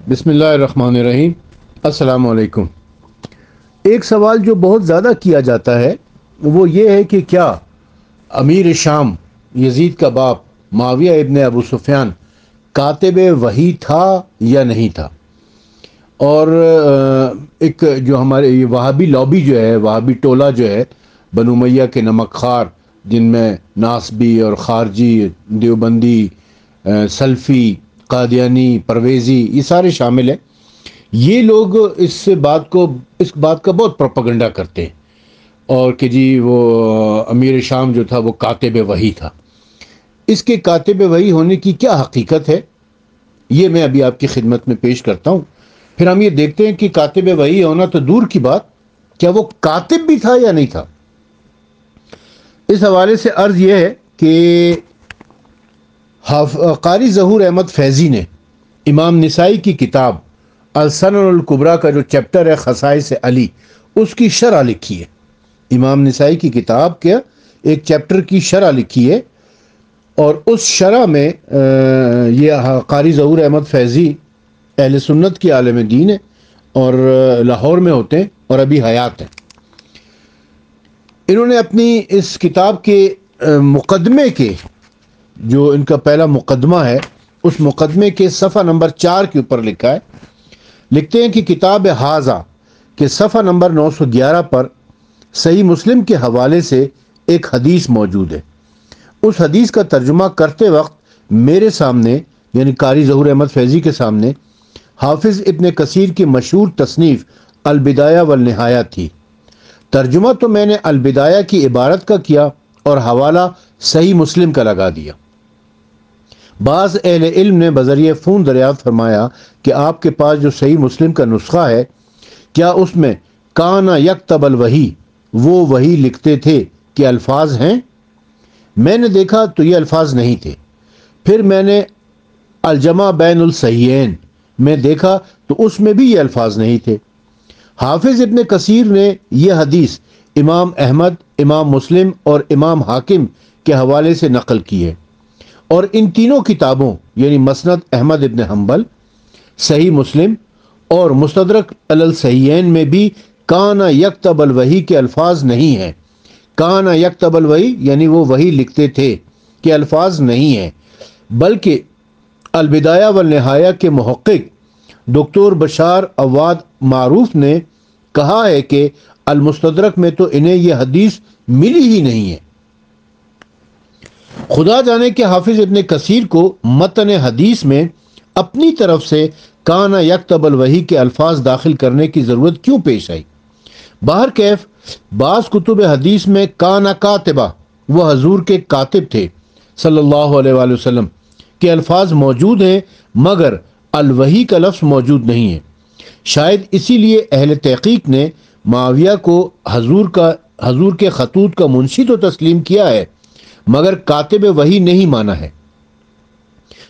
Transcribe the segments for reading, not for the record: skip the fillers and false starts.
بسم اللہ الرحمن الرحیم۔ السلام علیکم۔ ایک سوال جو بہت زیادہ کیا جاتا ہے وہ یہ ہے کہ کیا امیر شام یزید کا باپ معاویہ ابن ابو سفیان کاتب وحی تھا یا نہیں تھا؟ اور ایک جو ہمارے یہ وہابی لابی جو ہے، وہابی ٹولہ جو ہے، بنو امیہ کے نمک خوار، جن میں ناصبی اور خارجی، دیوبندی، سلفی، قادیانی، پرویزی، یہ سارے شامل ہیں۔ یہ لوگ اس بات کا بہت پروپیگنڈا کرتے ہیں، اور کہ جی وہ امیر شام جو تھا وہ کاتب وحی تھا۔ اس کے کاتب وحی ہونے کی کیا حقیقت ہے، یہ میں ابھی آپ کی خدمت میں پیش کرتا ہوں۔ پھر ہم یہ دیکھتے ہیں کہ کاتب وحی ہونا تو دور کی بات، کیا وہ کاتب بھی تھا یا نہیں تھا۔ اس حوالے سے عرض یہ ہے کہ قاری ظہور احمد فیضی نے امام نسائی کی کتاب السنن الکبریٰ کا جو چیپٹر ہے خصائص علی، اس کی شرح لکھی ہے۔ امام نسائی کی کتاب کے ایک چیپٹر کی شرح لکھی ہے، اور اس شرح میں یہ قاری ظہور احمد فیضی اہل سنت کی عالم دین ہے، اور لاہور میں ہوتے ہیں اور ابھی حیات ہیں۔ انہوں نے اپنی اس کتاب کے مقدمے کے جو ان کا پہلا مقدمہ ہے، اس مقدمے کے صفحہ نمبر 4 کے اوپر لکھا ہے، لکھتے ہیں کہ کتاب ھذا کے صفحہ نمبر 911 پر صحیح مسلم کے حوالے سے ایک حدیث موجود ہے۔ اس حدیث کا ترجمہ کرتے وقت میرے سامنے، یعنی قاری ظہور احمد فیضی کے سامنے، حافظ ابن کثیر کی مشہور تصنیف البدایہ والنہایہ تھی۔ ترجمہ تو میں نے البدایہ کی عبارت کا کیا اور حوالہ صحیح مسلم کا لگا دیا۔ بعض اہل علم نے بذریعہ فون دریافت فرمایا کہ آپ کے پاس جو صحیح مسلم کا نسخہ ہے، کیا اس میں کان یکتب الوحی، وہ وحی لکھتے تھے، کہ الفاظ ہیں؟ میں نے دیکھا تو یہ الفاظ نہیں تھے۔ پھر میں نے الجمع بین الصحیحین میں دیکھا تو اس میں بھی یہ الفاظ نہیں تھے۔ حافظ ابن کثیر نے یہ حدیث امام احمد، امام مسلم اور امام حاکم کے حوالے سے نقل کی ہے، اور ان تینوں کتابوں یعنی مسند احمد ابن حنبل، صحیح مسلم اور مستدرک علی الصحیحین میں بھی کان یکتب الوحی کے الفاظ نہیں ہیں۔ کان یکتب الوحی یعنی وہ وحی لکھتے تھے کہ الفاظ نہیں ہیں، بلکہ البدایہ والنہایہ کے محقق دکتور بشار عواد معروف نے کہا ہے کہ المستدرک میں تو انہیں یہ حدیث ملی ہی نہیں ہے۔ خدا جانے کہ حافظ ابن کثیر کو متن حدیث میں اپنی طرف سے کان یکتب الوحی کے الفاظ داخل کرنے کی ضرورت کیوں پیش آئی۔ بہرکیف بعض کتب حدیث میں کان کاتبہ، وہ حضور کے کاتب تھے صلی اللہ علیہ وآلہ وسلم کے الفاظ موجود ہیں، مگر الوحی کا لفظ موجود نہیں ہے۔ شاید اسی لیے اہل تحقیق نے معاویہ کو حضور کے خطوط کا منشی تو تسلیم کیا ہے، مگر کاتب وحی نہیں مانا ہے۔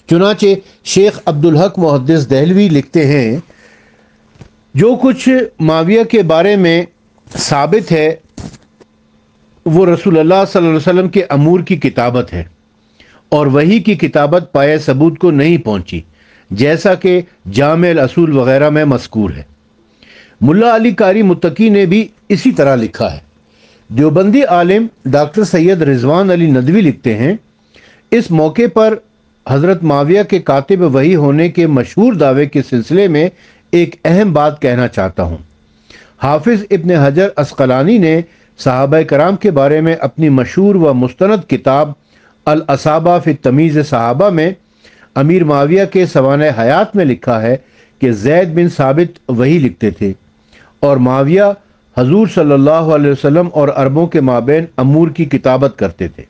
چنانچہ شیخ عبدالحق محدث دہلوی لکھتے ہیں، جو کچھ معاویہ کے بارے میں ثابت ہے وہ رسول اللہ صلی اللہ علیہ وسلم کے امور کی کتابت ہے، اور وحی کی کتابت پائے ثبوت کو نہیں پہنچی، جیسا کہ جامع الاصول وغیرہ میں مذکور ہے۔ ملا علی قاری متقی نے بھی اسی طرح لکھا ہے۔ دیوبندی عالم ڈاکٹر سید رضوان علی ندوی لکھتے ہیں، اس موقع پر حضرت معاویہ کے کاتب وحی ہونے کے مشہور دعوے کے سلسلے میں ایک اہم بات کہنا چاہتا ہوں۔ حافظ ابن حجر عسقلانی نے صحابہ کرام کے بارے میں اپنی مشہور و مستند کتاب الاصابہ فی تمیز صحابہ میں امیر معاویہ کے سوانح حیات میں لکھا ہے کہ زید بن ثابت وحی لکھتے تھے، اور معاویہ حضور صلی اللہ علیہ وسلم اور عربوں کے مابین امور کی کتابت کرتے تھے،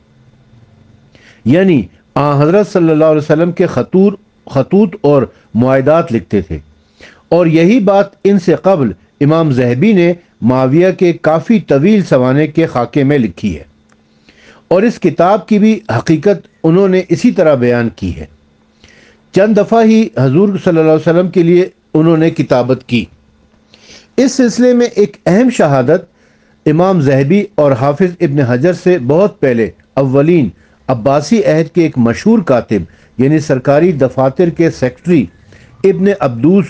یعنی حضرت صلی اللہ علیہ وسلم کے خطوط اور معاہدات لکھتے تھے، اور یہی بات ان سے قبل امام ذہبی نے معاویہ کے کافی طویل سوانح کے خاکے میں لکھی ہے، اور اس کتاب کی بھی حقیقت انہوں نے اسی طرح بیان کی ہے۔ چند دفعہ ہی حضور صلی اللہ علیہ وسلم کے لیے انہوں نے کتابت کی۔ اس سلسلے میں ایک اہم شہادت امام ذہبی اور حافظ ابن حجر سے بہت پہلے اولین عباسی عہد کے ایک مشہور کاتب یعنی سرکاری دفاتر کے سیکرٹری ابن عبدوس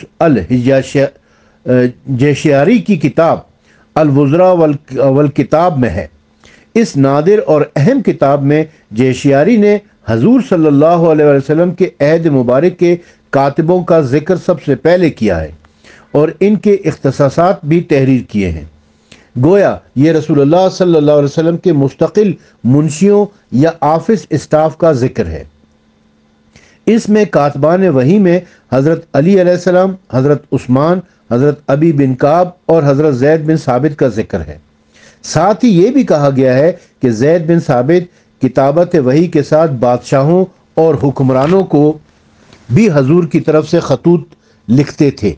الجیشیاری کی کتاب الوزراء والکتاب میں ہے۔ اس نادر اور اہم کتاب میں جیشیاری نے حضور صلی اللہ علیہ وسلم کے عہد مبارک کے کاتبوں کا ذکر سب سے پہلے کیا ہے اور ان کے اختصاصات بھی تحریر کیے ہیں۔ گویا یہ رسول اللہ صلی اللہ علیہ وسلم کے مستقل منشیوں یا آفس اسٹاف کا ذکر ہے۔ اس میں کاتبان وحی میں حضرت علی علیہ السلام، حضرت عثمان، حضرت ابی بن کعب اور حضرت زید بن ثابت کا ذکر ہے۔ ساتھ ہی یہ بھی کہا گیا ہے کہ زید بن ثابت کتابت وحی کے ساتھ بادشاہوں اور حکمرانوں کو بھی حضور کی طرف سے خطوط لکھتے تھے،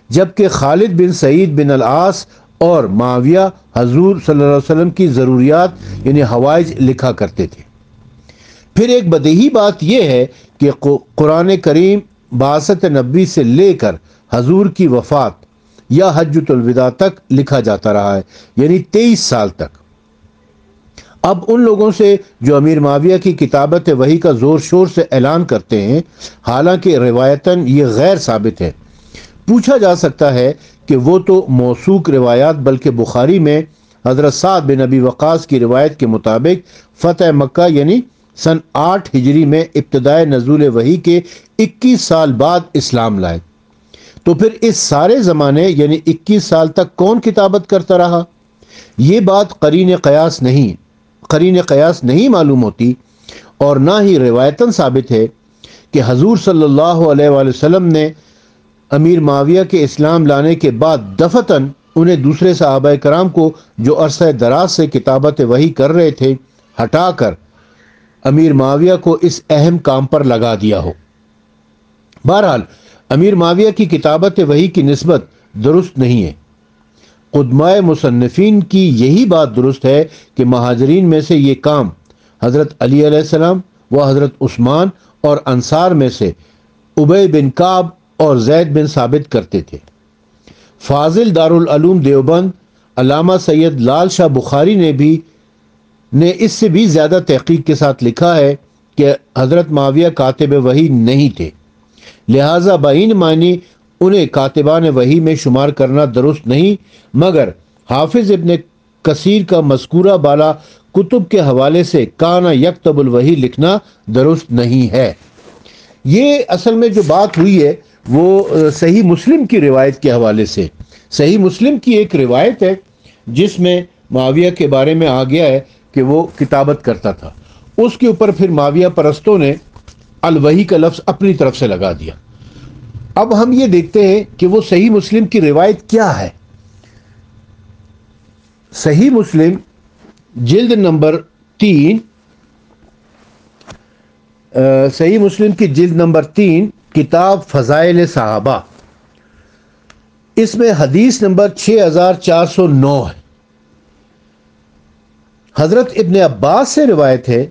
جبکہ خالد بن سعید بن العاص اور معاویہ حضور صلی اللہ علیہ وسلم کی ضروریات یعنی حوائج لکھا کرتے تھے۔ پھر ایک بدیہی بات یہ ہے کہ قرآن کریم بعثت نبی سے لے کر حضور کی وفات یا حجۃ الوداع تک لکھا جاتا رہا ہے، یعنی 23 سال تک۔ اب ان لوگوں سے جو امیر معاویہ کی کتابت وحی کا زور شور سے اعلان کرتے ہیں، حالانکہ روایتاً یہ غیر ثابت ہے، پوچھا جا سکتا ہے کہ وہ تو موثوق روایات بلکہ بخاری میں حضرت سعد بن ابی وقاص کی روایت کے مطابق فتح مکہ یعنی سن 8 ہجری میں ابتدائے نزول وحی کے 21 سال بعد اسلام لائے، تو پھر اس سارے زمانے یعنی 21 سال تک کون کتابت کرتا رہا؟ یہ بات قرین قیاس نہیں معلوم ہوتی، اور نہ ہی روایتاً ثابت ہے کہ حضور صلی اللہ علیہ وآلہ وسلم نے امیر معاویہ کے اسلام لانے کے بعد دفعتاً انہیں دوسرے صحابہ کرام کو جو عرصہ دراز سے کتابت وحی کر رہے تھے ہٹا کر امیر معاویہ کو اس اہم کام پر لگا دیا ہو۔ بہرحال امیر معاویہ کی کتابت وحی کی نسبت درست نہیں ہے۔ قدماء مصنفین کی یہی بات درست ہے کہ مہاجرین میں سے یہ کام حضرت علی علیہ السلام و حضرت عثمان اور انصار میں سے ابی بن کعب اور زید بن ثابت کرتے تھے۔ فاضل دارالعلوم دیوبند علامہ سید لال شاہ بخاری نے اس سے بھی زیادہ تحقیق کے ساتھ لکھا ہے کہ حضرت معاویہ کاتب وحی نہیں تھے، لہٰذا بعین معنی انہیں کاتبان وحی میں شمار کرنا درست نہیں، مگر حافظ ابن کثیر کا مذکورہ بالا کتب کے حوالے سے کان یکتب الوحی لکھنا درست نہیں ہے۔ یہ اصل میں جو بات ہوئی ہے وہ صحیح مسلم کی روایت کے حوالے سے، صحیح مسلم کی ایک روایت ہے جس میں معاویہ کے بارے میں آ گیا ہے کہ وہ کتابت کرتا تھا، اس کے اوپر پھر معاویہ پرستوں نے الوحی کا لفظ اپنی طرف سے لگا دیا۔ اب ہم یہ دیکھتے ہیں کہ وہ صحیح مسلم کی روایت کیا ہے۔ صحیح مسلم جلد نمبر 3 صحیح مسلم کی جلد نمبر 3 کتاب فضائل صحابہ، اس میں حدیث نمبر 6409 ہے۔ حضرت ابن عباس سے روایت ہے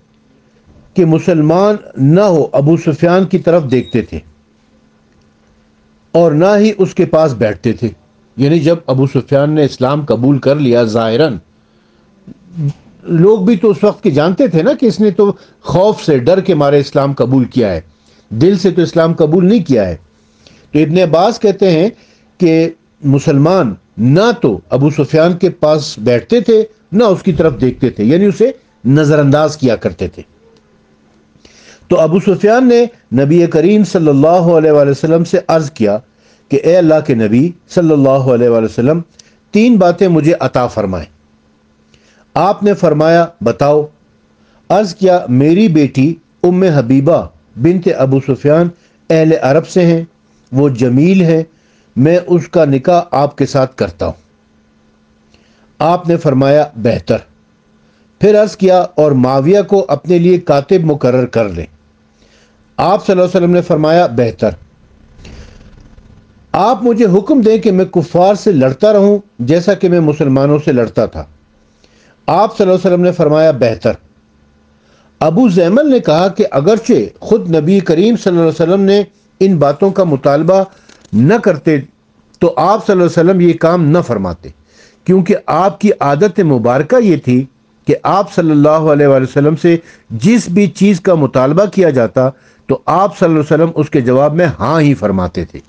کہ مسلمان نہ ہو ابو سفیان کی طرف دیکھتے تھے اور نہ ہی اس کے پاس بیٹھتے تھے، یعنی جب ابو سفیان نے اسلام قبول کر لیا ظاہراً، لوگ بھی تو اس وقت کے جانتے تھے نا کہ اس نے تو خوف سے ڈر کے مارے اسلام قبول کیا ہے، دل سے تو اسلام قبول نہیں کیا ہے۔ تو ابن عباس کہتے ہیں کہ مسلمان نہ تو ابو سفیان کے پاس بیٹھتے تھے نہ اس کی طرف دیکھتے تھے، یعنی اسے نظر انداز کیا کرتے تھے۔ تو ابو سفیان نے نبی کریم صلی اللہ علیہ وآلہ وسلم سے عرض کیا کہ اے اللہ کے نبی صلی اللہ علیہ وآلہ وسلم، 3 باتیں مجھے عطا فرمائیں۔ آپ نے فرمایا بتاؤ۔ عرض کیا میری بیٹی ام حبیبہ بنت ابو سفیان اہل عرب سے ہیں، وہ جمیل ہیں، میں اس کا نکاح آپ کے ساتھ کرتا ہوں۔ آپ نے فرمایا بہتر۔ پھر عرض کیا اور معاویہ کو اپنے لیے کاتب مقرر کر لیں۔ آپ صلی اللہ علیہ وسلم نے فرمایا بہتر۔ آپ مجھے حکم دیں کہ میں کفار سے لڑتا رہوں جیسا کہ میں مسلمانوں سے لڑتا تھا۔ آپ صلی اللہ علیہ وسلم نے فرمایا بہتر۔ ابو زیمل نے کہا کہ اگرچہ خود نبی کریم صلی اللہ علیہ وسلم نے ان باتوں کا مطالبہ نہ کرتے تو آپ صلی اللہ علیہ وسلم یہ کام نہ فرماتے، کیونکہ آپ کی عادت مبارکہ یہ تھی کہ آپ صلی اللہ علیہ وآلہ وسلم سے جس بھی چیز کا مطالبہ کیا جاتا تو آپ صلی اللہ علیہ وسلم اس کے جواب میں ہاں ہی فرماتے تھے۔